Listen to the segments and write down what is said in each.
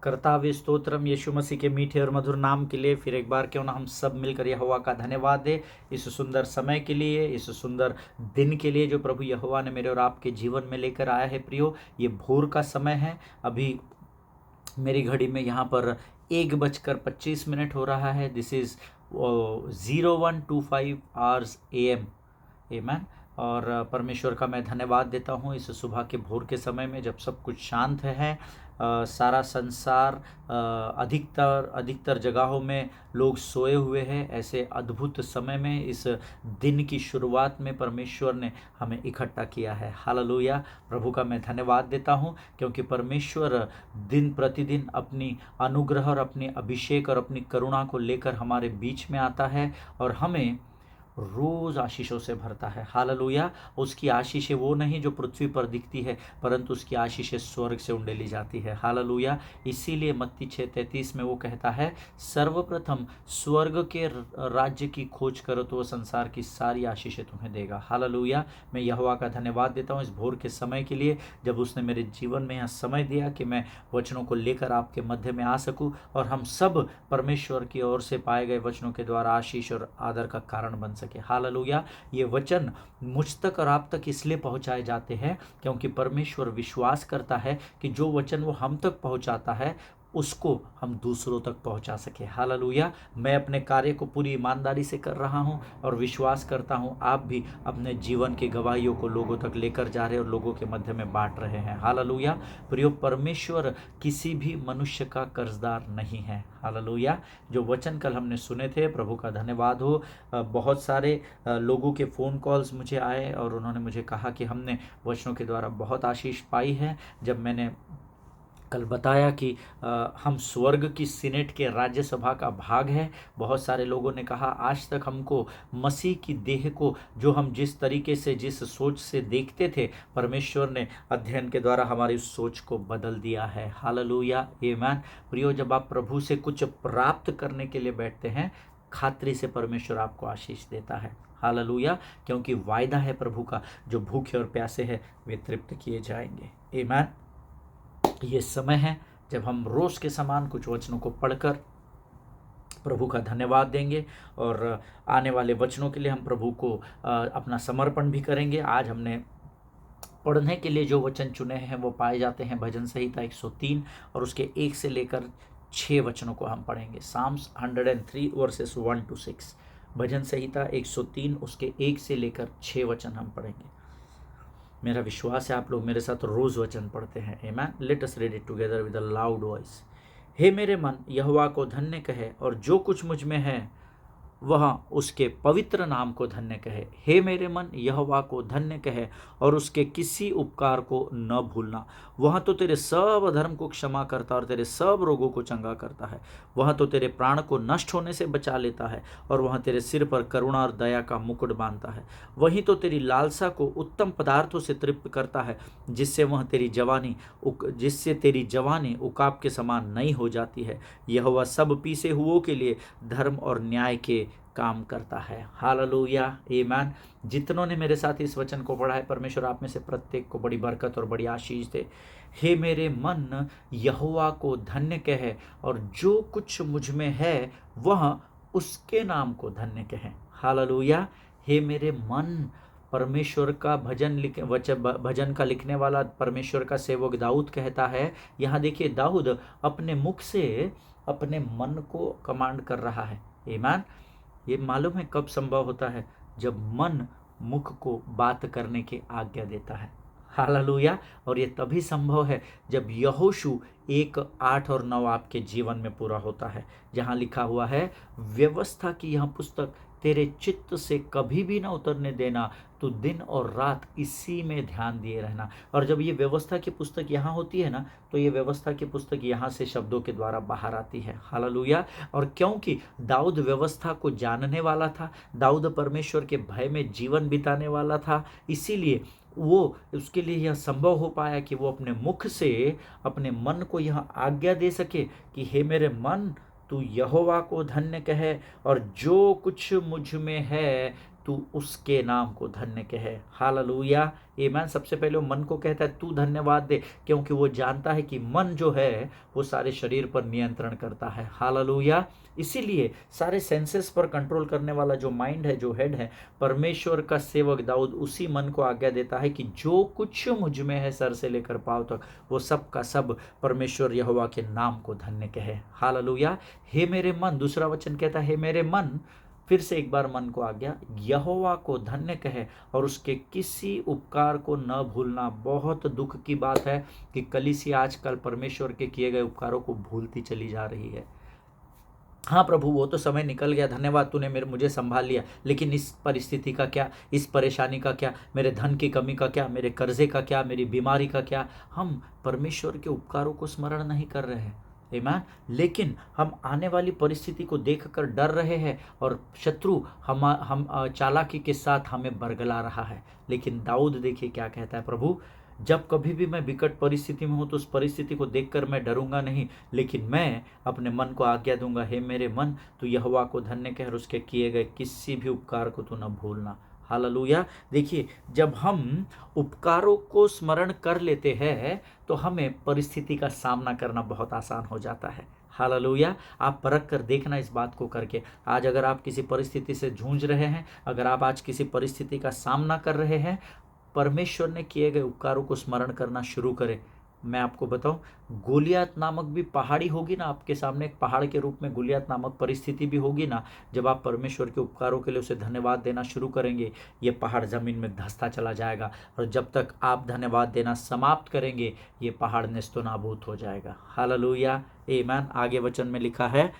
कर्तावे स्तोत्रम यीशु मसीह के मीठे और मधुर नाम के लिए फिर एक बार क्यों ना हम सब मिलकर यहोवा का धन्यवाद दें इस सुंदर समय के लिए, इस सुंदर दिन के लिए जो प्रभु यहोवा ने मेरे और आपके जीवन में लेकर आया है। प्रियो, ये भोर का समय है। अभी मेरी घड़ी में यहाँ पर 1:25 हो रहा है। This is 0125 hours AM। आमेन। और परमेश्वर का मैं धन्यवाद देता हूँ इस सुबह के भोर के समय में, जब सब कुछ शांत है। सारा संसार, अधिकतर जगहों में लोग सोए हुए हैं। ऐसे अद्भुत समय में, इस दिन की शुरुआत में परमेश्वर ने हमें इकट्ठा किया है। हालेलुया। प्रभु का मैं धन्यवाद देता हूँ, क्योंकि परमेश्वर दिन प्रतिदिन अपनी अनुग्रह और अपनी अभिषेक और अपनी करुणा को लेकर हमारे बीच में आता है और हमें रोज आशीषों से भरता है। हालेलुया। उसकी आशीषें वो नहीं जो पृथ्वी पर दिखती है, परंतु उसकी आशीषें स्वर्ग से उंडेली जाती है। हालेलुया। इसीलिए मत्ती 6:33 में वो कहता है, सर्वप्रथम स्वर्ग के राज्य की खोज करो तो वो संसार की सारी आशीषें तुम्हें देगा। हालेलुया। मैं यहोवा का धन्यवाद देता हूँ इस भोर के समय के लिए, जब उसने मेरे जीवन में यह समय दिया कि मैं वचनों को लेकर आपके मध्य में आ सकूं और हम सब परमेश्वर की ओर से पाए गए वचनों के द्वारा आशीष और आदर का कारण बन सके। हालेलुया। ये वचन मुझ तक और आप तक इसलिए पहुंचाए जाते हैं क्योंकि परमेश्वर विश्वास करता है कि जो वचन वो हम तक पहुंचाता है उसको हम दूसरों तक पहुंचा सके। हालेलुया। मैं अपने कार्य को पूरी ईमानदारी से कर रहा हूं और विश्वास करता हूं आप भी अपने जीवन की गवाहियों को लोगों तक लेकर जा रहे और लोगों के मध्य में बांट रहे हैं। हालेलुया। प्रियो, परमेश्वर किसी भी मनुष्य का कर्जदार नहीं है। हालेलुया। जो वचन कल हमने सुने थे, प्रभु का धन्यवाद हो। बहुत सारे लोगों के फ़ोन कॉल्स मुझे आए और उन्होंने मुझे कहा कि हमने वचनों के द्वारा बहुत आशीष पाई है। जब मैंने कल बताया कि हम स्वर्ग की सीनेट के राज्यसभा का भाग है, बहुत सारे लोगों ने कहा आज तक हमको मसीह की देह को, जो हम जिस तरीके से, जिस सोच से देखते थे, परमेश्वर ने अध्ययन के द्वारा हमारी उस सोच को बदल दिया है। हालेलुया। आमीन। प्रियो, जब आप प्रभु से कुछ प्राप्त करने के लिए बैठते हैं, खातरी से परमेश्वर आपको आशीष देता है। हालेलुया। क्योंकि वायदा है प्रभु का, जो भूखे और प्यासे हैं वे तृप्त किए जाएंगे। आमीन। ये समय है जब हम रोज के समान कुछ वचनों को पढ़कर प्रभु का धन्यवाद देंगे और आने वाले वचनों के लिए हम प्रभु को अपना समर्पण भी करेंगे। आज हमने पढ़ने के लिए जो वचन चुने हैं वो पाए जाते हैं भजन संहिता 103 और उसके 1 से लेकर 6 वचनों को हम पढ़ेंगे। Psalms 103 verses 1 to 6। भजन संहिता 103 उसके 1 से लेकर 6 वचन हम पढ़ेंगे। मेरा विश्वास है आप लोग मेरे साथ रोज वचन पढ़ते हैं। आमेन। Let us read it together with a loud voice. हे मेरे मन, यहोवा को धन्य कहे और जो कुछ मुझ में है वह उसके पवित्र नाम को धन्य कहे। हे मेरे मन, यहोवा को धन्य कहे और उसके किसी उपकार को न भूलना। वह तो तेरे सब अधर्म को क्षमा करता और तेरे सब रोगों को चंगा करता है। वह तो तेरे प्राण को नष्ट होने से बचा लेता है और वह तेरे सिर पर करुणा और दया का मुकुट बांधता है। वही तो तेरी लालसा को उत्तम पदार्थों से तृप्त करता है, जिससे तेरी जवानी उकाब के समान नई हो जाती है। यहोवा सब पीसे हुओं के लिए धर्म और न्याय के काम करता है। हालेलुया। आमीन। जितनों ने मेरे साथ इस वचन को पढ़ा है, परमेश्वर आप में से प्रत्येक को बड़ी बरकत और बड़ी आशीष दे। हे मेरे मन, यहोवा को धन्य कहे और जो कुछ मुझ में है वह उसके नाम को धन्य कहे। हालेलुया। हे मेरे मन, परमेश्वर का भजन का लिखने वाला परमेश्वर का सेवक दाऊद कहता है। यहाँ देखिए, दाऊद अपने मुख से अपने मन को कमांड कर रहा है। आमीन। ये मालूम है कब संभव होता है? जब मन मुख को बात करने की आज्ञा देता है। हालेलुया। और ये तभी संभव है जब यहोशू 1:8 और 9 आपके जीवन में पूरा होता है, जहाँ लिखा हुआ है, व्यवस्था की यह पुस्तक तेरे चित्त से कभी भी ना उतरने देना, तो दिन और रात इसी में ध्यान दिए रहना। और जब ये व्यवस्था की पुस्तक यहाँ होती है ना, तो ये व्यवस्था की पुस्तक यहाँ से शब्दों के द्वारा बाहर आती है। हालेलुया। और क्योंकि दाऊद व्यवस्था को जानने वाला था, दाऊद परमेश्वर के भय में जीवन बिताने वाला था, इसीलिए उसके लिए यह संभव हो पाया कि वो अपने मुख से अपने मन को यह आज्ञा दे सके कि हे मेरे मन, तू यहोवा को धन्य कहे और जो कुछ मुझ में है तू उसके नाम को धन्य कहे। हालेलुया, आमीन। सबसे पहले वो मन को कहता है तू धन्यवाद दे, क्योंकि वो जानता है कि मन जो है वो सारे शरीर पर नियंत्रण करता है। हालेलुया। इसीलिए सारे सेंसेस पर कंट्रोल करने वाला जो माइंड है, जो हेड है, परमेश्वर का सेवक दाऊद उसी मन को आज्ञा देता है कि जो कुछ मुझ में है सर से लेकर पांव तक, वो सब का सब परमेश्वर यहोवा के नाम को धन्य कहे। हालेलुया। हे मेरे मन, दूसरा वचन कहता है हे मेरे मन, फिर से एक बार मन को आज्ञा, यहोवा को धन्य कहे और उसके किसी उपकार को न भूलना। बहुत दुख की बात है कि कलीसिया आजकल परमेश्वर के किए गए उपकारों को भूलती चली जा रही है। हाँ प्रभु, वो तो समय निकल गया, धन्यवाद तूने मुझे संभाल लिया, लेकिन इस परिस्थिति का क्या, इस परेशानी का क्या, मेरे धन की कमी का क्या, मेरे कर्जे का क्या, मेरी बीमारी का क्या। हम परमेश्वर के उपकारों को स्मरण नहीं कर रहे हैं, आमीन। लेकिन हम आने वाली परिस्थिति को देखकर डर रहे हैं और शत्रु हम चालाकी के साथ हमें बरगला रहा है। लेकिन दाऊद देखिए क्या कहता है, प्रभु जब कभी भी मैं विकट परिस्थिति में हूँ तो उस परिस्थिति को देखकर मैं डरूंगा नहीं, लेकिन मैं अपने मन को आज्ञा दूंगा, हे मेरे मन, तू यहोवा को धन्य कह और उसके किए गए किसी भी उपकार को तू न भूलना। हालेलुया। देखिए, जब हम उपकारों को स्मरण कर लेते हैं तो हमें परिस्थिति का सामना करना बहुत आसान हो जाता है। हालेलुया। आप परख कर देखना इस बात को करके। आज अगर आप किसी परिस्थिति से जूझ रहे हैं, अगर आप आज किसी परिस्थिति का सामना कर रहे हैं, परमेश्वर ने किए गए उपकारों को स्मरण करना शुरू करें। मैं आपको बताऊं, गोलियत नामक भी पहाड़ी होगी ना आपके सामने, एक पहाड़ के रूप में गोलियत नामक परिस्थिति भी होगी ना, जब आप परमेश्वर के उपकारों के लिए उसे धन्यवाद देना शुरू करेंगे, ये पहाड़ जमीन में धंसता चला जाएगा और जब तक आप धन्यवाद देना समाप्त करेंगे, ये पहाड़ नेस्तो नाबूद हो जाएगा। हालेलुया, आमीन। आगे वचन में लिखा है,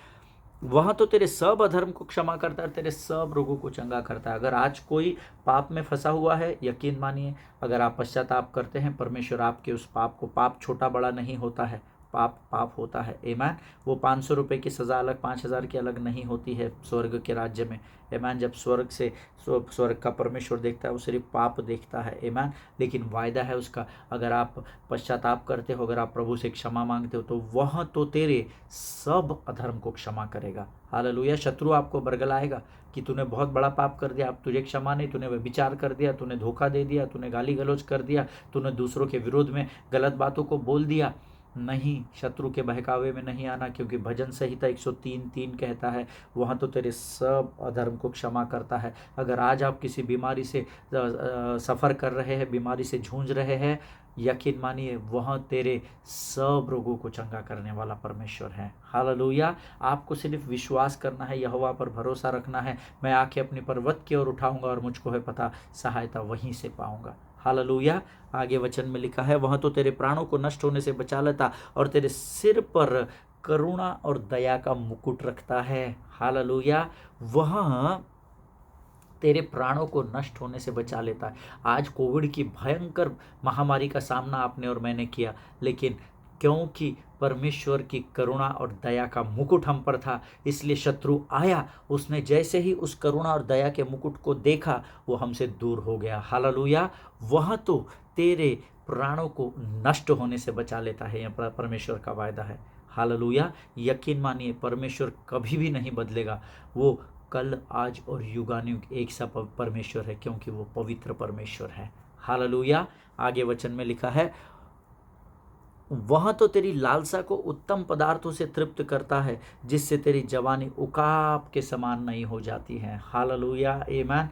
वह तो तेरे सब अधर्म को क्षमा करता है, तेरे सब रोगों को चंगा करता है। अगर आज कोई पाप में फंसा हुआ है, यकीन मानिए, अगर आप पश्चाताप करते हैं, परमेश्वर आपके उस पाप को, पाप छोटा बड़ा नहीं होता है, पाप पाप होता है, आमीन। वो 500 रुपये की सज़ा अलग, 5000 की अलग नहीं होती है स्वर्ग के राज्य में, आमीन। जब स्वर्ग का परमेश्वर देखता है, वो सिर्फ पाप देखता है, आमीन। लेकिन वायदा है उसका, अगर आप पश्चाताप करते हो, अगर आप प्रभु से क्षमा मांगते हो, तो वह तो तेरे सब अधर्म को क्षमा करेगा। हालेलुया। शत्रु आपको बरगलाएगा कि तूने बहुत बड़ा पाप कर दिया, अब तुझे क्षमा नहीं, तूने व्यभिचार कर दिया, तूने धोखा दे दिया, तूने गाली गलौज कर दिया, तूने दूसरों के विरोध में गलत बातों को बोल दिया। नहीं, शत्रु के बहकावे में नहीं आना, क्योंकि भजन संहिता 103:3 कहता है, वहाँ तो तेरे सब अधर्म को क्षमा करता है। अगर आज आप किसी बीमारी से सफ़र कर रहे हैं, बीमारी से जूझ रहे हैं, यकीन मानिए वह तेरे सब रोगों को चंगा करने वाला परमेश्वर है। हालेलुया। आपको सिर्फ विश्वास करना है, यहोवा पर भरोसा रखना है। मैं आके अपनी पर्वत की ओर उठाऊंगा और मुझको है पता, सहायता वहीं से पाऊंगा। हालेलुया। आगे वचन में लिखा है, वह तो तेरे प्राणों को नष्ट होने से बचा लेता और तेरे सिर पर करुणा और दया का मुकुट रखता है। हालेलुया। वह तेरे प्राणों को नष्ट होने से बचा लेता है। आज कोविड की भयंकर महामारी का सामना आपने और मैंने किया, लेकिन क्योंकि परमेश्वर की करुणा और दया का मुकुट हम पर था, इसलिए शत्रु आया, उसने जैसे ही उस करुणा और दया के मुकुट को देखा, वो हमसे दूर हो गया। हालेलुया। वह तो तेरे प्राणों को नष्ट होने से बचा लेता है, यह परमेश्वर का वायदा है। हालेलुया। यकीन मानिए, परमेश्वर कभी भी नहीं बदलेगा। वो कल, आज और युगानुयुग एक सा परमेश्वर है, क्योंकि वो पवित्र परमेश्वर है। हालेलुया। आगे वचन में लिखा है, वह तो तेरी लालसा को उत्तम पदार्थों से तृप्त करता है, जिससे तेरी जवानी उकाब के समान नहीं हो जाती है। हालेलुया, आमीन।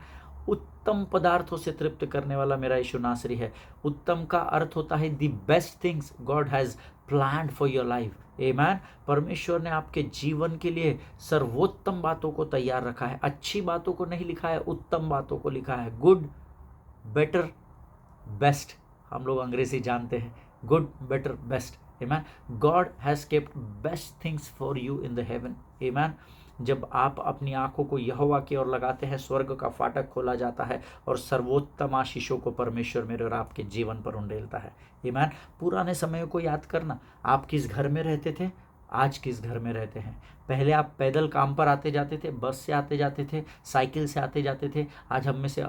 उत्तम पदार्थों से तृप्त करने वाला मेरा यीशु नासरी है। उत्तम का अर्थ होता है the best things God has planned for your life, आमीन। परमेश्वर ने आपके जीवन के लिए सर्वोत्तम बातों को तैयार रखा है। अच्छी बातों को नहीं लिखा है, उत्तम बातों को लिखा है। गुड, बेटर, बेस्ट, हम लोग अंग्रेजी जानते हैं। गुड, बेटर, बेस्ट, आमीन। God has kept best things for you in the haven, आमीन। जब आप अपनी आंखों को यहोवा की ओर लगाते हैं, स्वर्ग का फाटक खोला जाता है और सर्वोत्तम आशीषों को परमेश्वर मेरे और आपके जीवन पर उंडेलता है, आमीन। पुराने समय को याद करना, आप किस घर में रहते थे, आज किस घर में रहते हैं। पहले आप पैदल काम पर आते जाते थे, बस से आते जाते थे, साइकिल से आते जाते थे। आज हम में से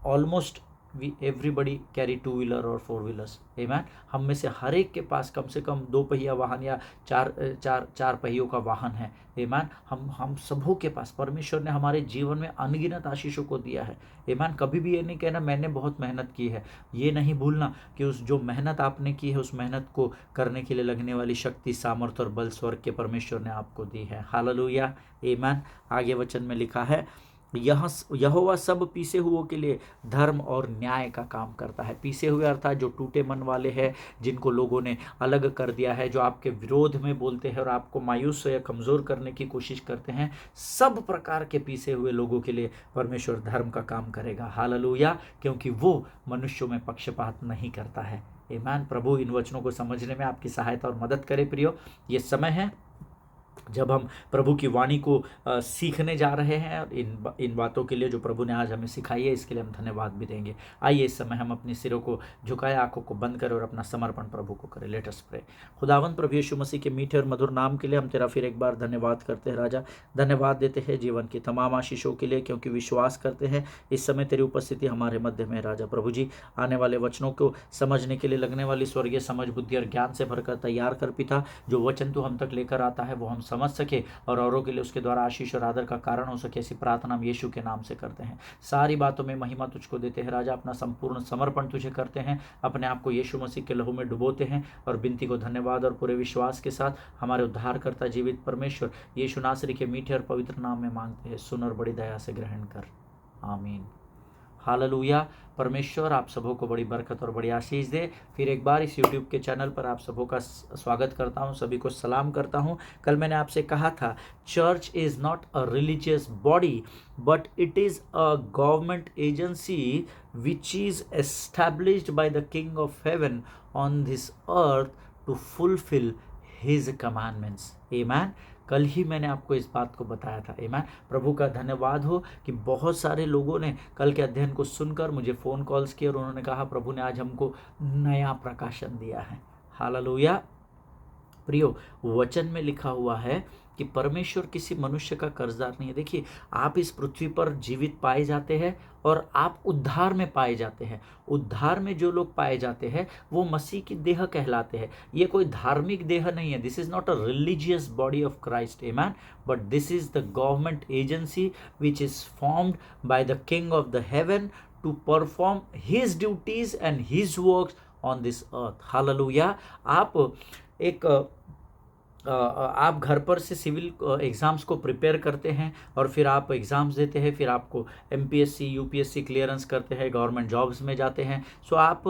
almost we everybody carry 2 wheeler और 4 व्हीलर्स, आमेन। हम में से हर एक के पास कम से कम 2 पहिया वाहन या चार पहियों का वाहन है, आमेन। हम सबों के पास परमेश्वर ने हमारे जीवन में अनगिनत आशीषों को दिया है, आमेन। कभी भी ये नहीं कहना मैंने बहुत मेहनत की है, ये नहीं भूलना कि उस जो मेहनत आपने की है उस मेहनत को करने के लिए लगने वाली शक्ति, सामर्थ और बल स्वर्ग के परमेश्वर ने आपको दी है। हालेलुया, आमेन। आगे वचन में लिखा है, यहोवा सब पीसे हुओं के लिए धर्म और न्याय का काम करता है। पीसे हुए अर्थात जो टूटे मन वाले हैं, जिनको लोगों ने अलग कर दिया है, जो आपके विरोध में बोलते हैं और आपको मायूस या कमज़ोर करने की कोशिश करते हैं, सब प्रकार के पीसे हुए लोगों के लिए परमेश्वर धर्म का काम करेगा। हालेलुया, क्योंकि वो मनुष्यों में पक्षपात नहीं करता है। आमीन। प्रभु इन वचनों को समझने में आपकी सहायता और मदद करे। प्रियो, ये समय है जब हम प्रभु की वाणी को सीखने जा रहे हैं, और इन बातों के लिए जो प्रभु ने आज हमें सिखाई है इसके लिए हम धन्यवाद भी देंगे। आइए इस समय हम अपने सिरों को झुकाए, आंखों को बंद करें और अपना समर्पण प्रभु को करें। Let us pray. खुदावंद प्रभु यीशु मसीह के मीठे और मधुर नाम के लिए हम तेरा फिर एक बार धन्यवाद करते हैं राजा। धन्यवाद देते हैं जीवन की तमाम आशीषों के लिए, क्योंकि विश्वास करते हैं इस समय तेरी उपस्थिति हमारे मध्य में। राजा प्रभु जी, आने वाले वचनों को समझने के लिए लगने वाली स्वर्गीय समझ, बुद्धि और ज्ञान से भरकर तैयार कर पिता। जो वचन तू हम तक लेकर आता है वो हम समझ सके और औरों के लिए उसके द्वारा आशीष और आदर का कारण हो सके, ऐसी प्रार्थना हम यीशु के नाम से करते हैं। सारी बातों में महिमा तुझको देते हैं राजा। अपना संपूर्ण समर्पण तुझे करते हैं, अपने आप को यीशु मसीह के लहू में डुबोते हैं और विनती को धन्यवाद और पूरे विश्वास के साथ हमारे उद्धारकर्ता जीवित परमेश्वर यीशु नासरी के मीठे और पवित्र नाम में मांगते हैं। सुन और बड़ी दया से ग्रहण कर, आमीन। हालेलुया। परमेश्वर आप सबों को बड़ी बरकत और बड़ी आशीष दे। फिर एक बार इस यूट्यूब के चैनल पर आप सबों का स्वागत करता हूं, सभी को सलाम करता हूं। कल मैंने आपसे कहा था, church is not a religious body but it is a government agency which is established by the king of heaven on this earth to fulfil his commandments. आमीन। कल ही मैंने आपको इस बात को बताया था। आमीन। प्रभु का धन्यवाद हो कि बहुत सारे लोगों ने कल के अध्ययन को सुनकर मुझे फ़ोन कॉल्स किए और उन्होंने कहा प्रभु ने आज हमको नया प्रकाशन दिया है। हालेलुया। प्रियो, वचन में लिखा हुआ है कि परमेश्वर किसी मनुष्य का कर्जदार नहीं है। देखिए, आप इस पृथ्वी पर जीवित पाए जाते हैं और आप उद्धार में पाए जाते हैं। उद्धार में जो लोग पाए जाते हैं वो मसीह की देह कहलाते हैं। ये कोई धार्मिक देह नहीं है। This is not a religious body of Christ, आमीन, but this is the government agency which is formed by the king of the heaven to perform his duties and his works on this earth. हालेलुया। आप घर पर से civil exams को prepare करते हैं और फिर आप एग्ज़ाम्स देते हैं, फिर आपको एमपीएससी यूपीएससी क्लियरेंस करते हैं, गवर्नमेंट जॉब्स में जाते हैं। सो आप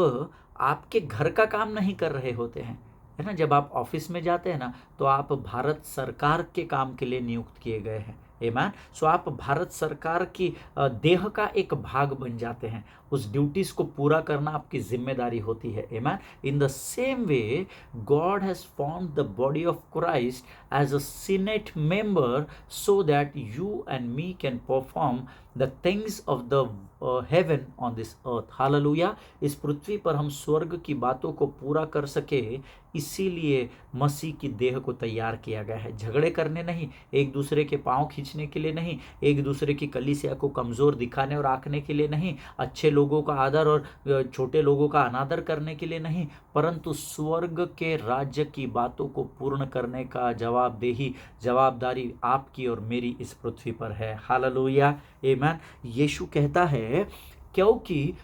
आपके घर का काम नहीं कर रहे होते हैं, है ना। जब आप ऑफिस में जाते हैं ना, तो आप भारत सरकार के काम के लिए नियुक्त किए गए हैं। आमीन। सो आप भारत सरकार की देह का एक भाग बन जाते हैं। उस ड्यूटीज़ को पूरा करना आपकी जिम्मेदारी होती है। आमीन। In the same way God has formed the body of Christ as a senate member so that you and me can perform the things of the heaven on this earth. हालेलुया। इस पृथ्वी पर हम स्वर्ग की बातों को पूरा कर सके, इसीलिए मसीह की देह को तैयार किया गया है। झगड़े करने नहीं, एक दूसरे के पांव खींचने के लिए नहीं, एक दूसरे की कलीसिया को कमज़ोर दिखाने और आंकने के लिए नहीं, अच्छे लोगों का आदर और छोटे लोगों का अनादर करने के लिए नहीं, परंतु स्वर्ग के राज्य की बातों को पूर्ण करने का जवाबदारी आपकी और मेरी इस पृथ्वी पर है। हालेलुया। आमीन। यीशु कहता है, क्योंकि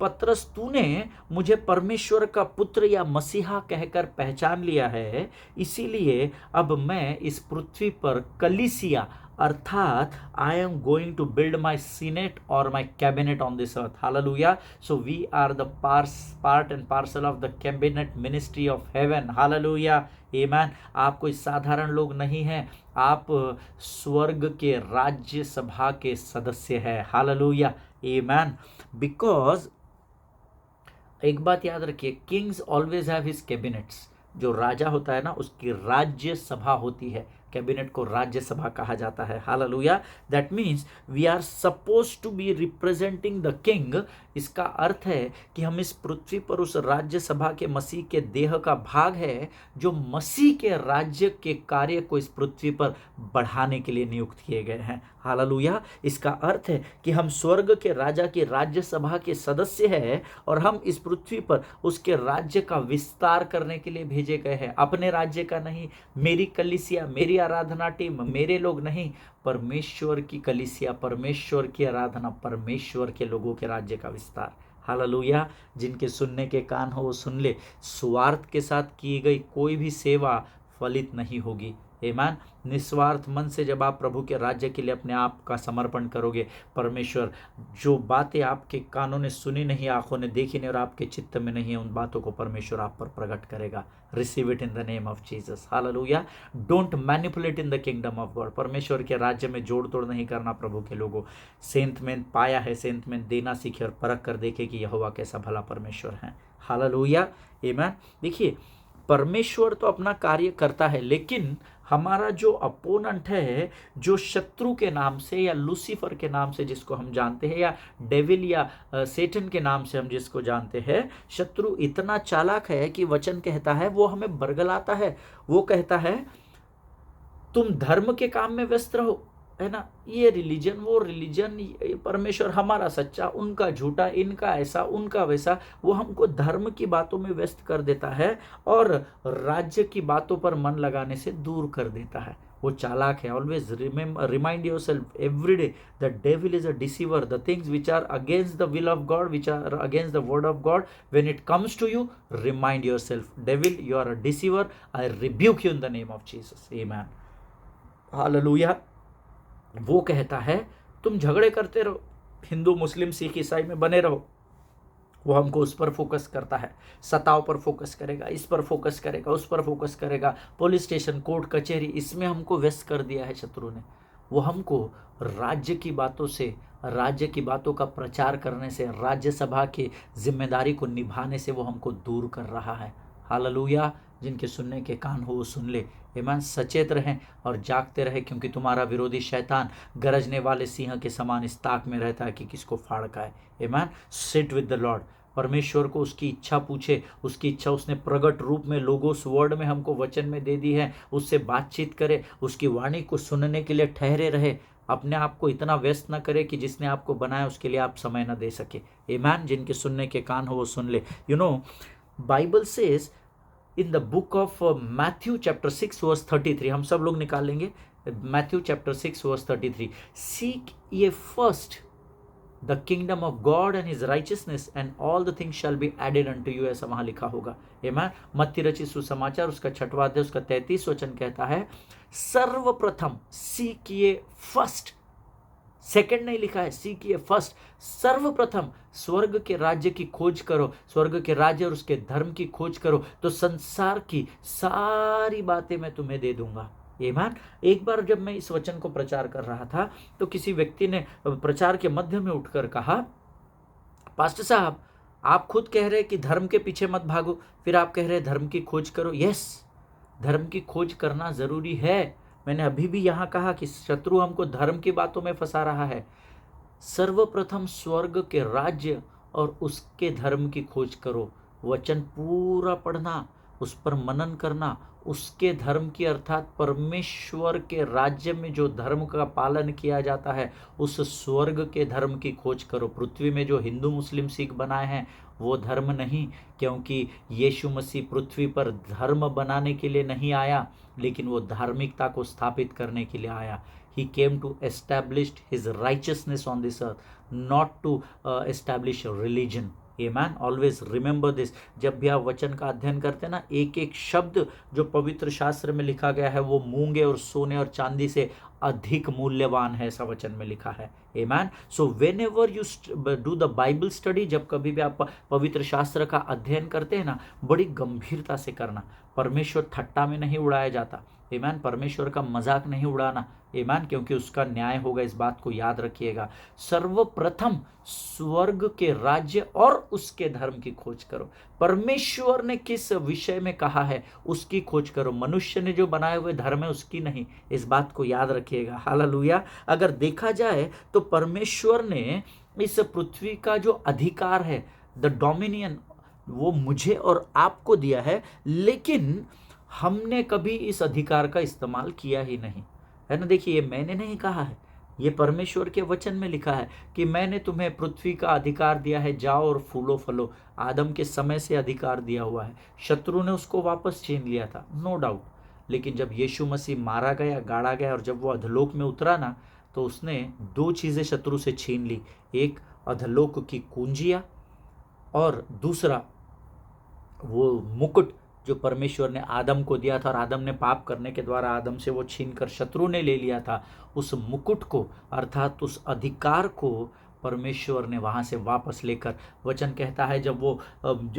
पतरस तूने मुझे परमेश्वर का पुत्र या मसीहा कहकर पहचान लिया है, इसीलिए अब मैं इस पृथ्वी पर कलीसिया अर्थात I am going to build my senate और my cabinet on this earth. हालेलुया। So we are the part and parcel of the cabinet ministry of heaven. हालेलुया। आमीन। आप कोई साधारण लोग नहीं हैं, आप स्वर्ग के राज्य सभा के सदस्य हैं। हालेलुया। आमीन। बिकॉज एक बात याद रखिए, Kings always have his cabinets. जो राजा होता है ना, उसकी राज्य सभा होती है। कैबिनेट को राज्यसभा कहा जाता है। हालेलुया। That means we are suppose to be representing the king. इसका अर्थ है कि हम इस पृथ्वी पर उस राज्यसभा के मसीह के देह का भाग है जो मसीह के राज्य के कार्य को इस पृथ्वी पर बढ़ाने के लिए नियुक्त किए गए हैं। हालेलुया। इसका अर्थ है कि हम स्वर्ग के राजा की राज्यसभा के सदस्य हैं और हम इस पृथ्वी पर उसके राज्य का विस्तार करने के लिए भेजे गए हैं। अपने राज्य का नहीं, मेरी कलीसिया, मेरी आराधना टीम, मेरे लोग नहीं, परमेश्वर की कलीसिया, परमेश्वर की आराधना, परमेश्वर के लोगों के राज्य का विस्तार। हालेलुया। जिनके सुनने के कान हो वो सुन ले। स्वार्थ के साथ की गई कोई भी सेवा फलित नहीं होगी। आमीन। निस्वार्थ मन से जब आप प्रभु के राज्य के लिए अपने आप का समर्पण करोगे, परमेश्वर जो बातें आपके कानों ने सुनी नहीं, आंखों ने देखी नहीं और आपके चित्त में नहीं है, उन बातों को परमेश्वर आप पर प्रकट करेगा। Receive it in the name of Jesus. Hallelujah. Don't manipulate in the kingdom of God. परमेश्वर के राज्य में जोड़ तोड़ नहीं करना। प्रभु के लोगों, सेंत में पाया है, सेंत में देना सीखे और परख कर देखे कि यहोवा कैसा भला परमेश्वर है। हालेलुया। आमीन। देखिए, परमेश्वर तो अपना कार्य करता है, लेकिन हमारा जो अपोनेंट है, जो शत्रु के नाम से या लूसीफर के नाम से जिसको हम जानते हैं, या डेविल या सेटन के नाम से हम जिसको जानते हैं, शत्रु इतना चालाक है कि वचन कहता है वो हमें बरगलाता है। वो कहता है तुम धर्म के काम में व्यस्त रहो, है ना, ये रिलीजन वो रिलीजन, परमेश्वर हमारा सच्चा, उनका झूठा, इनका ऐसा, उनका वैसा। वो हमको धर्म की बातों में व्यस्त कर देता है और राज्य की बातों पर मन लगाने से दूर कर देता है। वो चालाक है। Always remind yourself every day the devil is a deceiver. The things which are against the will of God, which are against the word of God, when it comes to you, remind yourself, devil you are a deceiver, I rebuke you in the name of Jesus. आमीन। हालेलुया। वो कहता है तुम झगड़े करते रहो, हिंदू मुस्लिम सिख ईसाई में बने रहो। वो हमको उस पर फोकस करता है, सताव पर फोकस करेगा, इस पर फोकस करेगा, उस पर फोकस करेगा, पुलिस स्टेशन, कोर्ट कचहरी, इसमें हमको व्यस्त कर दिया है शत्रु ने। वो हमको राज्य की बातों से, राज्य की बातों का प्रचार करने से, राज्यसभा की जिम्मेदारी को निभाने से वो हमको दूर कर रहा है। हालेलुया। जिनके सुनने के कान हो वो सुन ले। आमीन। सचेत रहें और जागते रहे, क्योंकि तुम्हारा विरोधी शैतान गरजने वाले सिंह के समान इस ताक में रहता है कि किसको फाड़ का है। आमीन। Sit with the Lord. परमेश्वर को उसकी इच्छा पूछे, उसकी इच्छा उसने प्रगट रूप में लोगोस वर्ड में हमको वचन में दे दी है। उससे बातचीत करे, उसकी वाणी को सुनने के लिए ठहरे रहे। अपने आप को इतना व्यस्त न करे कि जिसने आपको बनाया उसके लिए आप समय न दे सके। आमीन। जिनके सुनने के कान हो वो सुन ले। You know, Bible says in the book of Matthew chapter 6 verse 33, हम सब लोग निकाल लेंगे। Matthew chapter 6 verse 33, seek ye first the kingdom of God and his righteousness and all the things shall be added unto you, ऐसा वहां लिखा होगा। आमीन। मत्ती रचित सुसमाचार उसका 6वां अध्याय उसका 33 वचन कहता है, सर्वप्रथम सीक ये फर्स्ट, सेकंड नहीं लिखा है, सीकिए फर्स्ट, सर्वप्रथम स्वर्ग के राज्य की खोज करो, स्वर्ग के राज्य और उसके धर्म की खोज करो, तो संसार की सारी बातें मैं तुम्हें दे दूंगा। आमीन। एक बार जब मैं इस वचन को प्रचार कर रहा था तो किसी व्यक्ति ने प्रचार के मध्य में उठकर कहा, पास्टर साहब आप खुद कह रहे कि धर्म के पीछे मत भागो, फिर आप कह रहे धर्म की खोज करो। यस, धर्म की खोज करना जरूरी है। मैंने अभी भी यहाँ कहा कि शत्रु हमको धर्म की बातों में फंसा रहा है। सर्वप्रथम स्वर्ग के राज्य और उसके धर्म की खोज करो। वचन पूरा पढ़ना, उस पर मनन करना, उसके धर्म की अर्थात परमेश्वर के राज्य में जो धर्म का पालन किया जाता है उस स्वर्ग के धर्म की खोज करो। पृथ्वी में जो हिंदू मुस्लिम सिख बनाए हैं वो धर्म नहीं, क्योंकि यीशु मसीह पृथ्वी पर धर्म बनाने के लिए नहीं आया, लेकिन वो धार्मिकता को स्थापित करने के लिए आया। He came to establish his righteousness on this earth, not to establish a religion. Amen. Always remember this. जब भी आप वचन का अध्ययन करते हैं ना, एक एक शब्द जो पवित्र शास्त्र में लिखा गया है वो मूंगे और सोने और चांदी से अधिक मूल्यवान है, ऐसा वचन में लिखा है। Amen. So whenever you do the Bible study, जब कभी भी आप पवित्र शास्त्र का अध्ययन करते हैं ना, बड़ी गंभीरता से करना। परमेश्वर ठट्टा में नहीं उड़ाया जाता। ईमान, परमेश्वर का मजाक नहीं उड़ाना, ईमान, क्योंकि उसका न्याय होगा, इस बात को याद रखिएगा। सर्वप्रथम स्वर्ग के राज्य और उसके धर्म की खोज करो। परमेश्वर ने किस विषय में कहा है उसकी खोज करो, मनुष्य ने जो बनाए हुए धर्म है उसकी नहीं, इस बात को याद रखिएगा। हालेलुया। अगर देखा जाए तो परमेश्वर ने इस पृथ्वी का जो अधिकार है, द डोमिनियन, वो मुझे और आपको दिया है, लेकिन हमने कभी इस अधिकार का इस्तेमाल किया ही नहीं, है ना। देखिए, ये मैंने नहीं कहा है, ये परमेश्वर के वचन में लिखा है कि मैंने तुम्हें पृथ्वी का अधिकार दिया है, जाओ और फूलो फलो। आदम के समय से अधिकार दिया हुआ है, शत्रु ने उसको वापस छीन लिया था, नो डाउट। लेकिन जब यीशु मसीह मारा गया, गाड़ा गया, और जब वो अधलोक में उतरा ना, तो उसने दो चीज़ें शत्रु से छीन ली, एक अधलोक की कुंजिया, और दूसरा वो मुकुट जो परमेश्वर ने आदम को दिया था, और आदम ने पाप करने के द्वारा आदम से वो छीन कर शत्रु ने ले लिया था। उस मुकुट को, अर्थात उस अधिकार को परमेश्वर ने वहाँ से वापस लेकर, वचन कहता है जब वो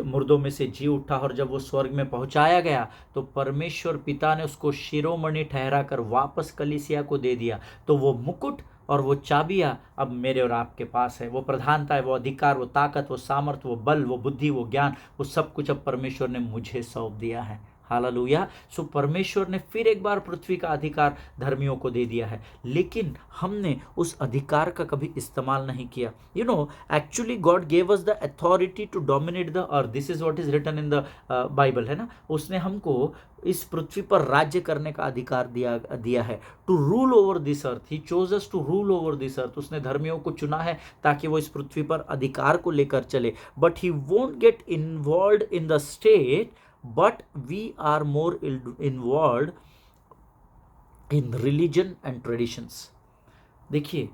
मुर्दों में से जी उठा और जब वो स्वर्ग में पहुँचाया गया, तो परमेश्वर पिता ने उसको शिरोमणि ठहरा कर वापस कलीसिया को दे दिया। तो वो मुकुट और वो चाबियाँ अब मेरे और आपके पास है। वो प्रधानता है, वो अधिकार, वो ताकत, वो सामर्थ, वो बल, वो बुद्धि, वो ज्ञान, वो सब कुछ अब परमेश्वर ने मुझे सौंप दिया है। हालेलुया। सो परमेश्वर ने फिर एक बार पृथ्वी का अधिकार धर्मियों को दे दिया है, लेकिन हमने उस अधिकार का कभी इस्तेमाल नहीं किया। You know, actually God gave us the authority to dominate the earth, this is what is written in the Bible, है ना। उसने हमको इस पृथ्वी पर राज्य करने का अधिकार दिया है, to rule over this earth. He chose us to rule over this earth. उसने धर्मियों को चुना है ताकि वो इस पृथ्वी पर अधिकार को लेकर चले, but he won't get involve in the state, but we are more involved in religion and traditions. देखिए,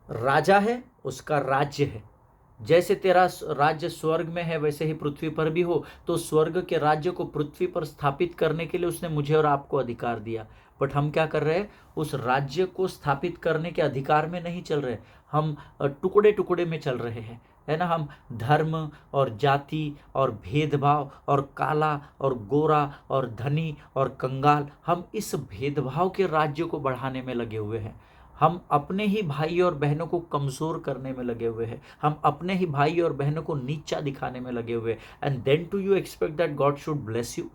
राजा है, उसका राज्य है, जैसे तेरा राज्य स्वर्ग में है वैसे ही पृथ्वी पर भी हो। तो स्वर्ग के राज्य को पृथ्वी पर स्थापित करने के लिए उसने मुझे और आपको अधिकार दिया, बट हम क्या कर रहे हैं, उस राज्य को स्थापित करने के अधिकार में नहीं चल रहे, हम टुकड़े टुकड़े में चल रहे हैं, है ना। हम धर्म और जाति और भेदभाव और काला और गोरा और धनी और कंगाल, हम इस भेदभाव के राज्य को बढ़ाने में लगे हुए हैं। हम अपने ही भाई और बहनों को कमज़ोर करने में लगे हुए हैं, हम अपने ही भाई और बहनों को नीचा दिखाने में लगे हुए हैं। And then to you expect that God should bless you.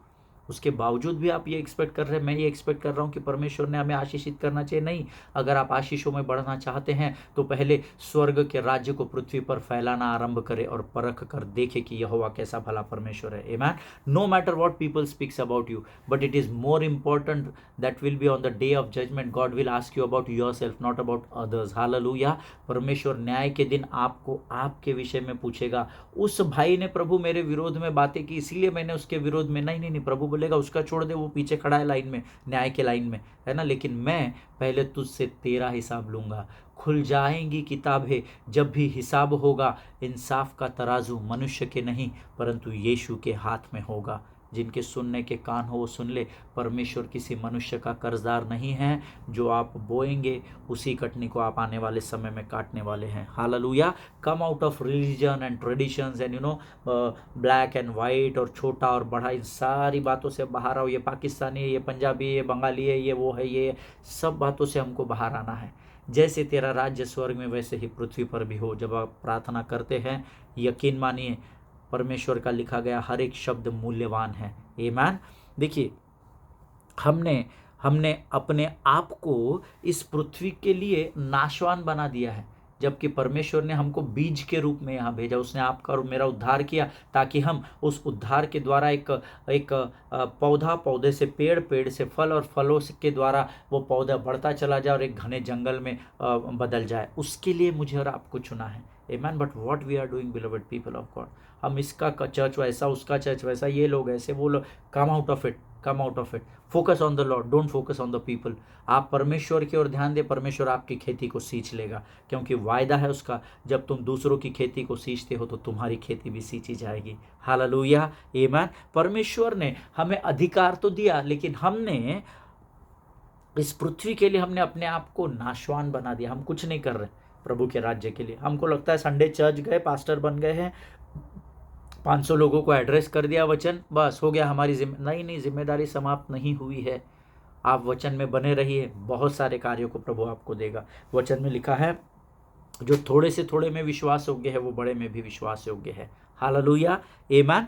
उसके बावजूद भी आप ये एक्सपेक्ट कर रहे हैं, मैं ये एक्सपेक्ट कर रहा हूँ कि परमेश्वर ने हमें आशीषित करना चाहिए। नहीं, अगर आप आशीषों में बढ़ना चाहते हैं तो पहले स्वर्ग के राज्य को पृथ्वी पर फैलाना आरंभ करें और परख कर देखे कि यहोवा कैसा भला परमेश्वर है। आमेन। No matter what people speaks about you, but it is more important that will be on the day of judgment, God will ask you about yourself, not about others. हालेलुया। परमेश्वर न्याय के दिन आपको आपके विषय में पूछेगा। उस भाई ने प्रभु मेरे विरोध में बातें की इसलिए मैंने उसके विरोध में, नहीं नहीं नहीं, प्रभु बोलेगा उसका छोड़ दे, वो पीछे खड़ा है लाइन में, न्याय के लाइन में, है ना। लेकिन मैं पहले तुझसे तेरा हिसाब लूंगा। खुल जाएंगी किताबें जब भी हिसाब होगा। इंसाफ का तराजू मनुष्य के नहीं परंतु यीशु के हाथ में होगा। जिनके सुनने के कान हो वो सुन ले। परमेश्वर किसी मनुष्य का कर्जदार नहीं है, जो आप बोएंगे उसी कटनी को आप आने वाले समय में काटने वाले हैं। Hallelujah. Come out of religion and traditions and black and white और छोटा और बड़ा, इन सारी बातों से बाहर आओ। ये पाकिस्तानी है, ये पंजाबी है, ये बंगाली है, ये वो है, ये सब बातों से हमको बाहर आना है। जैसे तेरा राज्य स्वर्ग में वैसे ही पृथ्वी पर भी हो। जब आप प्रार्थना करते हैं, यकीन मानिए परमेश्वर का लिखा गया हर एक शब्द मूल्यवान है। आमीन। देखिए, हमने अपने आप को इस पृथ्वी के लिए नाशवान बना दिया है, जबकि परमेश्वर ने हमको बीज के रूप में यहाँ भेजा। उसने आपका और मेरा उद्धार किया ताकि हम उस उद्धार के द्वारा एक पौधा, पौधे से पेड़, पेड़ से फल और फलों के द्वारा वो पौधा बढ़ता चला जाए और एक घने जंगल में बदल जाए। उसके लिए मुझे और आपको चुना है। आमेन। But what we are doing beloved people of God, हम इसका चर्च वैसा, उसका चर्च वैसा, ये लोग ऐसे, वो लोग, come out of it, come out of it. Focus on the Lord, don't focus on the people. आप परमेश्वर की ओर ध्यान दे, परमेश्वर आपकी खेती को सींच लेगा, क्योंकि वायदा है उसका, जब तुम दूसरों की खेती को सींचते हो तो तुम्हारी खेती भी सींची जाएगी। हालेलुया। आमीन। परमेश्वर ने हमें अधिकार तो दिया, लेकिन हमने इस पृथ्वी के लिए हमने अपने आप को नाशवान बना दिया। हम कुछ नहीं कर रहे प्रभु के राज्य के लिए। हमको लगता है संडे चर्च गए, पास्टर बन गए हैं, 500 लोगों को एड्रेस कर दिया वचन, बस हो गया हमारी नहीं, जिम्मेदारी समाप्त नहीं हुई है। आप वचन में बने रहिए, बहुत सारे कार्यों को प्रभु आपको देगा। वचन में लिखा है, जो थोड़े से थोड़े में विश्वास योग्य है वो बड़े में भी विश्वास योग्य है। Hallelujah, amen.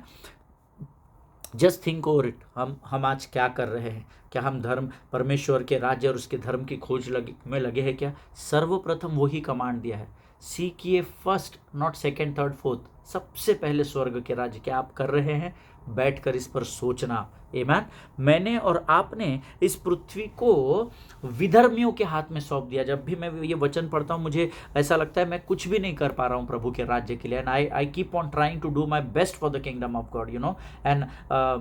Just think over it, हम आज क्या कर रहे हैं? क्या हम धर्म, परमेश्वर के राज्य और उसके धर्म की खोज में लगे हैं क्या? सर्वप्रथम वही कमांड दिया है, सीकिए first, not second, third, fourth, सबसे पहले स्वर्ग के राज्य। क्या आप कर रहे हैं? बैठकर इस पर सोचना। आमीन। मैंने और आपने इस पृथ्वी को विधर्मियों के हाथ में सौंप दिया। जब भी मैं ये वचन पढ़ता हूँ मुझे ऐसा लगता है मैं कुछ भी नहीं कर पा रहा हूँ प्रभु के राज्य के लिए, and I keep on trying to do my best for the kingdom of God, you know. And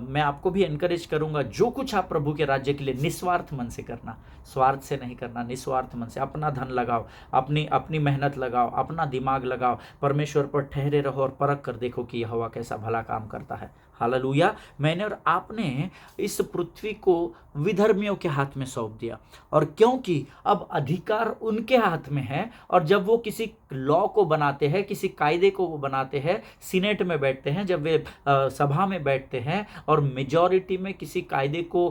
मैं आपको भी एनकरेज करूंगा, जो कुछ आप प्रभु के राज्य के लिए निस्वार्थ मन से करना, स्वार्थ से नहीं करना, निस्वार्थ मन से अपना धन लगाओ, अपनी मेहनत लगाओ, अपना दिमाग लगाओ, परमेश्वर पर ठहरे रहो और परख कर देखो कि यहोवा कैसा भला काम करता है। हालेलुया। मैंने और आपने इस पृथ्वी को विधर्मियों के हाथ में सौंप दिया, और क्योंकि अब अधिकार उनके हाथ में है, और जब वो किसी लॉ को बनाते हैं, किसी कायदे को वो बनाते हैं, सीनेट में बैठते हैं, जब वे सभा में बैठते हैं और मेजॉरिटी में किसी कायदे को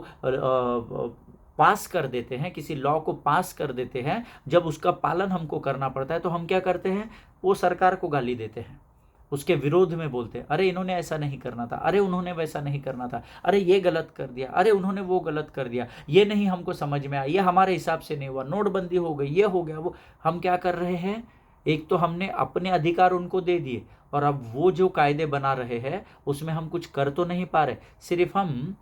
पास कर देते हैं, किसी लॉ को पास कर देते हैं, जब उसका पालन हमको करना पड़ता है तो हम क्या करते हैं? वो सरकार को गाली देते हैं, उसके विरोध में बोलते हैं, अरे इन्होंने ऐसा नहीं करना था, अरे उन्होंने वैसा नहीं करना था, अरे ये गलत कर दिया, अरे उन्होंने वो गलत कर दिया, ये नहीं हमको समझ में आया, ये हमारे हिसाब से नहीं हुआ, नोटबंदी हो गई, ये हो गया वो। हम क्या कर रहे हैं? एक तो हमने अपने अधिकार उनको दे दिए, और अब वो जो कायदे बना रहे हैं उसमें हम कुछ कर तो नहीं पा रहे, सिर्फ हम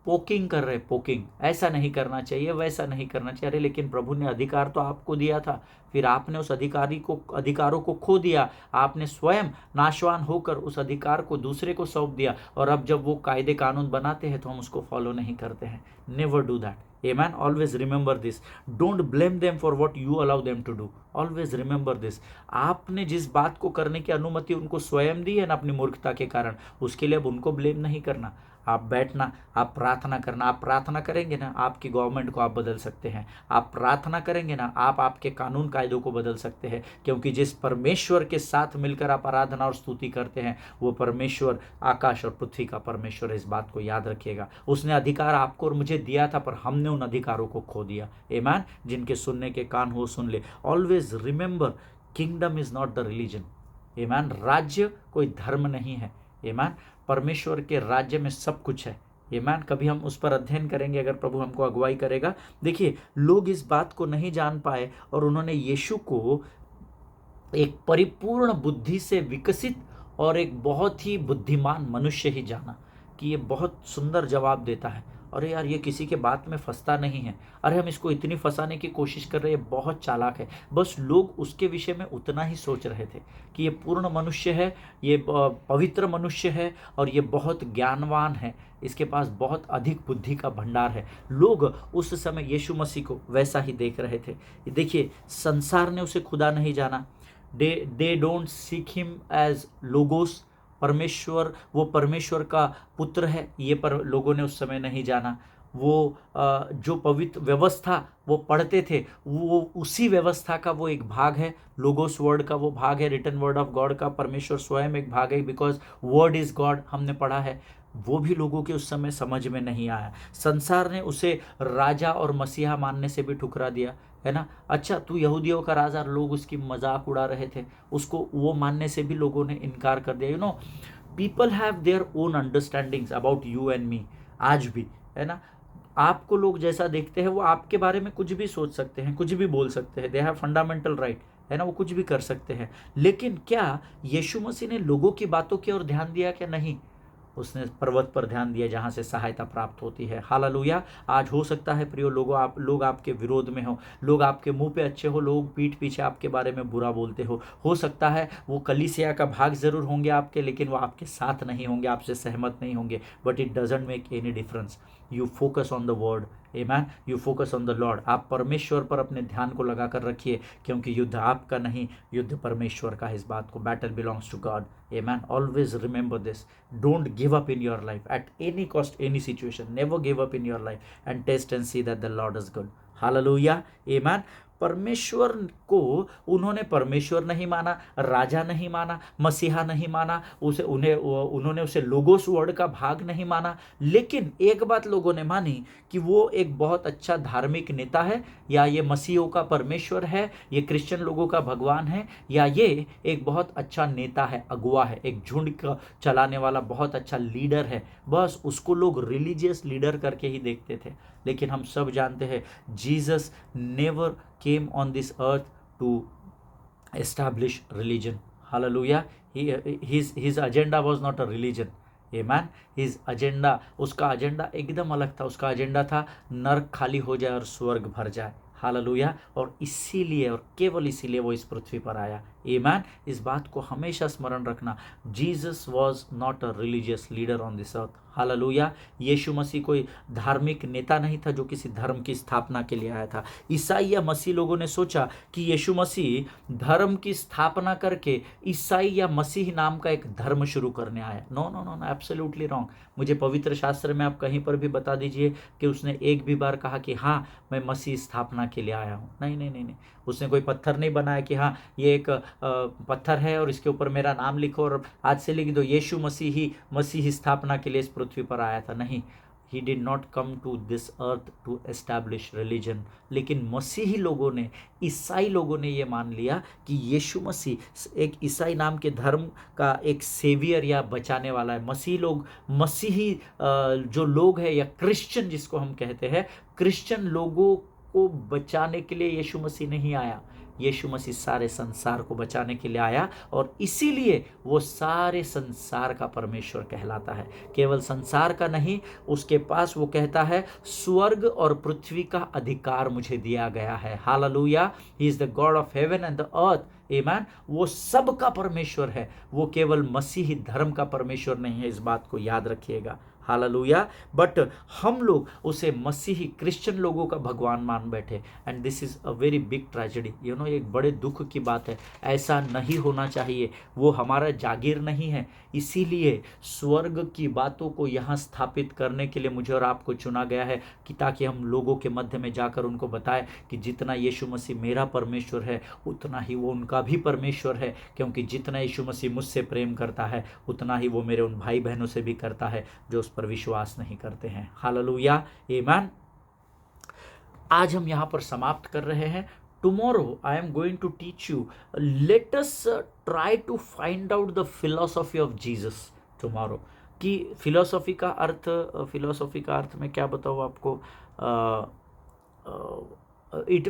पोकिंग कर रहे। पोकिंग, ऐसा नहीं करना चाहिए, वैसा नहीं करना चाहिए। अरे लेकिन प्रभु ने अधिकार तो आपको दिया था, फिर आपने उस अधिकारों को खो दिया, आपने स्वयं नाशवान होकर उस अधिकार को दूसरे को सौंप दिया, और अब जब वो कायदे कानून बनाते हैं तो हम उसको फॉलो नहीं करते हैं। Never do that. Amen. Always remember this. Don't blame them for what you allow them to do. Always remember this. आपने जिस बात को करने की अनुमति उनको स्वयं दी है ना अपनी मूर्खता के कारण, उसके लिए अब उनको ब्लेम नहीं करना। आप बैठना, आप प्रार्थना करना। आप प्रार्थना करेंगे ना, आपकी गवर्नमेंट को आप बदल सकते हैं। आप प्रार्थना करेंगे ना, आप आपके कानून कायदों को बदल सकते हैं, क्योंकि जिस परमेश्वर के साथ मिलकर आप आराधना और स्तुति करते हैं, वो परमेश्वर आकाश और पृथ्वी का परमेश्वर है। इस बात को याद रखिएगा। उसने अधिकार आपको और मुझे दिया था, पर हमने उन अधिकारों को खो दिया। आमीन। जिनके सुनने के कान हो सुन ले। Always remember, kingdom is not the religion. आमीन। राज्य कोई धर्म नहीं है। आमीन। परमेश्वर के राज्य में सब कुछ है। आमीन। कभी हम उस पर अध्ययन करेंगे अगर प्रभु हमको अगुवाई करेगा। देखिए, लोग इस बात को नहीं जान पाए और उन्होंने यीशु को एक परिपूर्ण बुद्धि से विकसित और एक बहुत ही बुद्धिमान मनुष्य ही जाना, कि ये बहुत सुंदर जवाब देता है, अरे यार ये किसी के बात में फंसता नहीं है, अरे हम इसको इतनी फंसाने की कोशिश कर रहे हैं, बहुत चालाक है। बस लोग उसके विषय में उतना ही सोच रहे थे कि ये पूर्ण मनुष्य है, ये पवित्र मनुष्य है, और ये बहुत ज्ञानवान है, इसके पास बहुत अधिक बुद्धि का भंडार है। लोग उस समय यीशु मसीह को वैसा ही देख रहे थे। देखिए, संसार ने उसे खुदा नहीं जाना। They don't seek him as logos, परमेश्वर, वो परमेश्वर का पुत्र है, ये पर लोगों ने उस समय नहीं जाना। वो जो पवित्र व्यवस्था वो पढ़ते थे, वो उसी व्यवस्था का वो एक भाग है, लोगोस वर्ड का वो भाग है, रिटन वर्ड ऑफ गॉड का परमेश्वर स्वयं एक भाग है, बिकॉज वर्ड इज गॉड, हमने पढ़ा है। वो भी लोगों के उस समय समझ में नहीं आया। संसार ने उसे राजा और मसीहा मानने से भी ठुकरा दिया, है ना। अच्छा, तू यहूदियों का राजा, लोग उसकी मजाक उड़ा रहे थे, उसको वो मानने से भी लोगों ने इनकार कर दिया। You know, people have their own understandings about you and मी, आज भी, है ना। आपको लोग जैसा देखते हैं वो आपके बारे में कुछ भी सोच सकते हैं, कुछ भी बोल सकते हैं, दे हैव फंडामेंटल राइट, है ना, वो कुछ भी कर सकते हैं। लेकिन क्या यीशु मसीह ने लोगों की बातों की ओर ध्यान दिया? क्या नहीं, उसने पर्वत पर ध्यान दिया जहाँ से सहायता प्राप्त होती है। हालेलुया। आज हो सकता है प्रियो लोग आपके विरोध में हो, लोग आपके मुंह पे अच्छे हो, लोग पीठ पीछे आपके बारे में बुरा बोलते हो सकता है वो कलीसिया का भाग जरूर होंगे आपके, लेकिन वो आपके साथ नहीं होंगे, आपसे सहमत नहीं होंगे, but it doesn't make any difference. You focus on the word, amen, you focus on the Lord. आप परमेश्वर पर अपने ध्यान को लगा कर रखिए, क्योंकि युद्ध आपका नहीं, युद्ध परमेश्वर का है। इस बात को, बैटल बिलोंग्स टू गॉड। आमेन। Always remember this. Don't give up in your life at any cost, any situation. Never give up in your life and taste and see that the Lord is good. हालेलुया। आमेन। परमेश्वर को उन्होंने परमेश्वर नहीं माना, राजा नहीं माना, मसीहा नहीं माना, उन्होंने उसे लोगोस वर्ड का भाग नहीं माना। लेकिन एक बात लोगों ने मानी कि वो एक बहुत अच्छा धार्मिक नेता है, या ये मसीहों का परमेश्वर है, ये क्रिश्चियन लोगों का भगवान है, या ये एक बहुत अच्छा नेता है, अगुआ है, एक झुंड का चलाने वाला बहुत अच्छा लीडर है। बस उसको लोग रिलीजियस लीडर करके ही देखते थे। लेकिन हम सब जानते हैं Jesus never came on this earth to establish religion. Hallelujah. His agenda was not a religion. Amen. His agenda, उसका एजेंडा एकदम अलग था। उसका एजेंडा था नरक खाली हो जाए और स्वर्ग भर जाए। हालेलुया। और इसीलिए और केवल इसीलिए वो इस पृथ्वी पर आया। आमेन। इस बात को हमेशा स्मरण रखना, Jesus was not a religious leader on this earth. हालेलुया। यीशु मसीह कोई धार्मिक नेता नहीं था जो किसी धर्म की स्थापना के लिए आया था। ईसाई या मसीह लोगों ने सोचा कि यीशु मसीह धर्म की स्थापना करके ईसाई या मसीह नाम का एक धर्म शुरू करने आया। No no no no, absolutely wrong. मुझे पवित्र शास्त्र में आप कहीं पर भी बता दीजिए कि उसने एक भी बार कहा कि हाँ मैं मसीह स्थापना के लिए आया हूँ। नहीं नहीं नहीं नहीं। उसने कोई पत्थर नहीं बनाया कि हाँ ये एक पत्थर है और इसके ऊपर मेरा नाम लिखो और आज से लिख दो यीशु मसीह स्थापना के लिए इस पृथ्वी पर आया था। नहीं, he did not come to this earth to establish religion. लेकिन मसीही लोगों ने, ईसाई लोगों ने ये मान लिया कि यीशु मसीह एक ईसाई नाम के धर्म का एक सेवियर या बचाने वाला है। मसीही जो लोग हैं या क्रिश्चियन जिसको हम कहते हैं, क्रिश्चियन लोगों को बचाने के लिए यीशु मसीह नहीं आया। यीशु मसीह सारे संसार को बचाने के लिए आया और इसीलिए वो सारे संसार का परमेश्वर कहलाता है। केवल संसार का नहीं, उसके पास वो कहता है स्वर्ग और पृथ्वी का अधिकार मुझे दिया गया है। हालेलुया। He is the God of heaven and the earth. आमेन। वो सब का परमेश्वर है, वो केवल मसीही धर्म का परमेश्वर नहीं है। इस बात को याद रखिएगा। हालेलुया। बट हम लोग उसे मसीही क्रिश्चियन लोगों का भगवान मान बैठे, and this is a very big tragedy. एक बड़े दुख की बात है। ऐसा नहीं होना चाहिए। वो हमारा जागीर नहीं है। इसीलिए स्वर्ग की बातों को यहाँ स्थापित करने के लिए मुझे और आपको चुना गया है कि ताकि हम लोगों के मध्य में जाकर उनको बताएं कि जितना यीशु मसीह मेरा परमेश्वर है उतना ही वो उनका भी परमेश्वर है। क्योंकि जितना यीशु मसीह मुझसे प्रेम करता है उतना ही वो मेरे उन भाई बहनों से भी करता है जो उस पर विश्वास नहीं करते हैं। हालेलुया। आमीन। आज हम यहाँ पर समाप्त कर रहे हैं। Tomorrow I am going to teach you. Let us try to find out the philosophy of Jesus tomorrow. कि फिलोसॉफी का अर्थ में क्या बताऊँ आपको।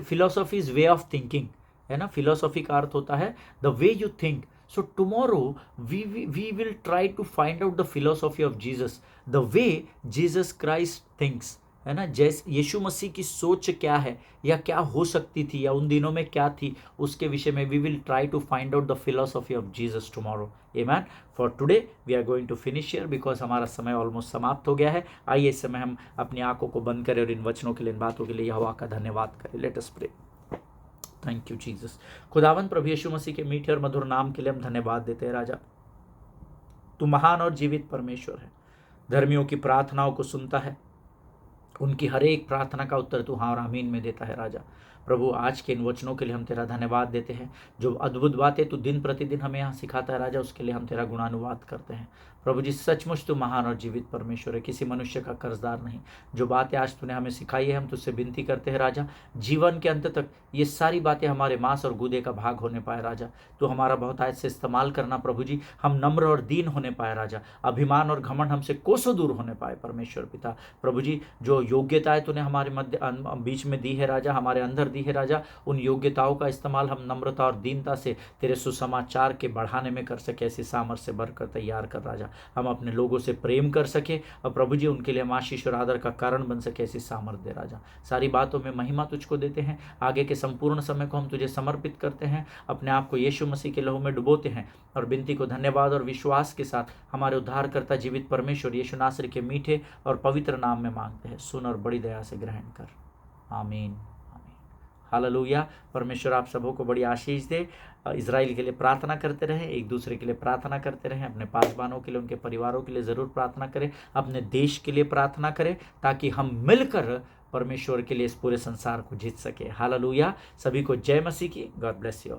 Philosophy is way of thinking, है ना। फिलोसॉफी का अर्थ होता है the way you think. So tomorrow we will try to find out the philosophy of Jesus, the way Jesus Christ thinks, है ना। जैसे यीशु मसीह की सोच क्या है या क्या हो सकती थी या उन दिनों में क्या थी, उसके विषय में we will try to find out the philosophy of Jesus tomorrow. Amen. For today we are going to finish here because हमारा समय ऑलमोस्ट समाप्त हो गया है। आइए इस समय हम अपनी आंखों को बंद करें और इन वचनों के लिए, इन बातों के लिए यहोवा का धन्यवाद करें। Let us pray. Thank you Jesus. खुदावंद प्रभु यीशु मसीह के मीठे और मधुर नाम के लिए हम धन्यवाद देते हैं। राजा, तू महान और जीवित परमेश्वर है, धर्मियों की प्रार्थनाओं को सुनता है, उनकी हर एक प्रार्थना का उत्तर तू हाँ और आमीन में देता है। राजा प्रभु, आज के इन वचनों के लिए हम तेरा धन्यवाद देते हैं। जो अद्भुत बातें तू दिन प्रतिदिन हमें यहाँ सिखाता है राजा, उसके लिए हम तेरा गुणानुवाद करते हैं। प्रभु जी, सचमुच तू महान और जीवित परमेश्वर है, किसी मनुष्य का कर्जदार नहीं। जो बातें आज तूने हमें सिखाई है हम तुझसे विनती करते हैं राजा, जीवन के अंत तक ये सारी बातें हमारे मांस और गूदे का भाग होने पाए। राजा तो हमारा बहुत आयत से इस्तेमाल करना प्रभु जी, हम नम्र और दीन होने पाए राजा, अभिमान और घमंड हमसे कोसों दूर होने पाए। परमेश्वर पिता प्रभु जी, जो योग्यताएं तूने हमारे बीच में दी है राजा, हमारे अंदर दी है राजा, उन योग्यताओं का इस्तेमाल हम नम्रता और दीनता से तेरे सुसमाचार के बढ़ाने में कर सके। ऐसी सामर्थ्य से भरकर तैयार कर राजा, हम अपने लोगों से प्रेम कर सके और प्रभु जी उनके लिए हम आशीष और आदर का कारण बन सके। ऐसी सामर्थ्य दे राजा। सारी बातों में महिमा तुझको देते हैं। आगे के संपूर्ण समय को हम तुझे समर्पित करते हैं, अपने आप को यीशु मसीह के लहू में डुबोते हैं और विनती को धन्यवाद और विश्वास के साथ हमारे उद्धारकर्ता जीवित परमेश्वर यीशु नासरी के मीठे और पवित्र नाम में मांगते हैं। सुन और बड़ी दया से ग्रहण कर। आमीन। हालेलुया। परमेश्वर आप सबों को बड़ी आशीष दे। इज़राइल के लिए प्रार्थना करते रहें, एक दूसरे के लिए प्रार्थना करते रहें, अपने पासवानों के लिए, उनके परिवारों के लिए ज़रूर प्रार्थना करें, अपने देश के लिए प्रार्थना करें, ताकि हम मिलकर परमेश्वर के लिए इस पूरे संसार को जीत सके। हालेलुया। सभी को जय मसीह की। God bless you.